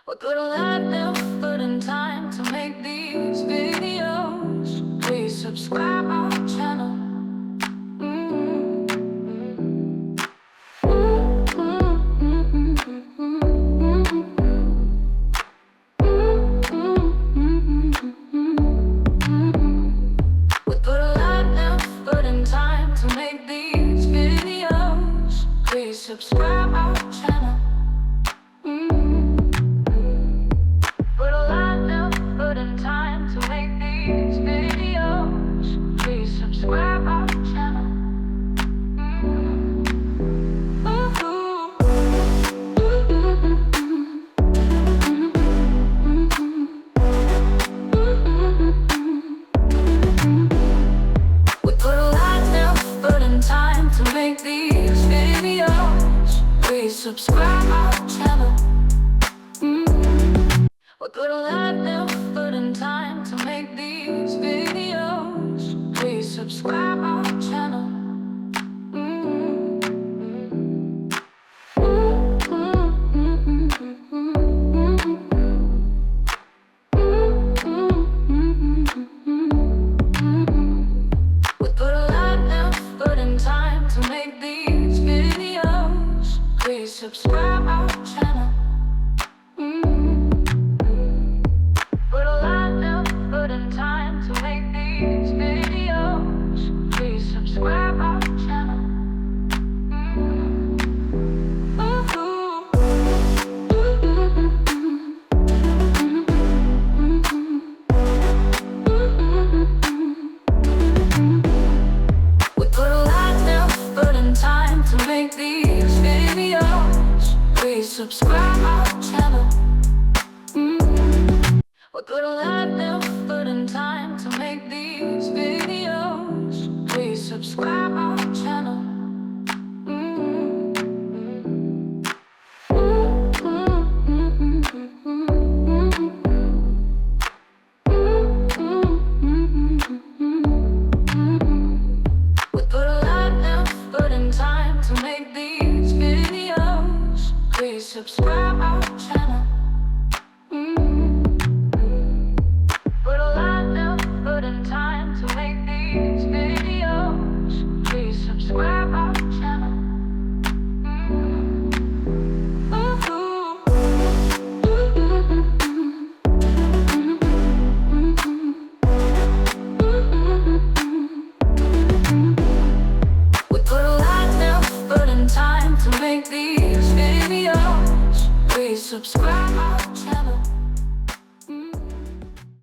What little I never put in time to make these videos. Please subscribe our channel. What little I never put in time to make these videos. Please subscribe our channel. Little I never put in time to make these videos. Please subscribe our channel. With little I never put in time to make these videos. Please subscribe our channel. What little I never put in time to make these videos. Please subscribe our channel. With little I never put in time to make these videos. Please subscribe our channel. Little I never put in time to make these videos. Please subscribe our channel. With little I never put in time to make these videos. Please subscribe our channel. What little I never put in time to make these videos. Please subscribe our channel. With little I never put in time to make these videos. Please subscribe our channel. Little I never put in time to make these videos. Please subscribe our channel. With little I never put in time to make these videos. Please subscribe our channel.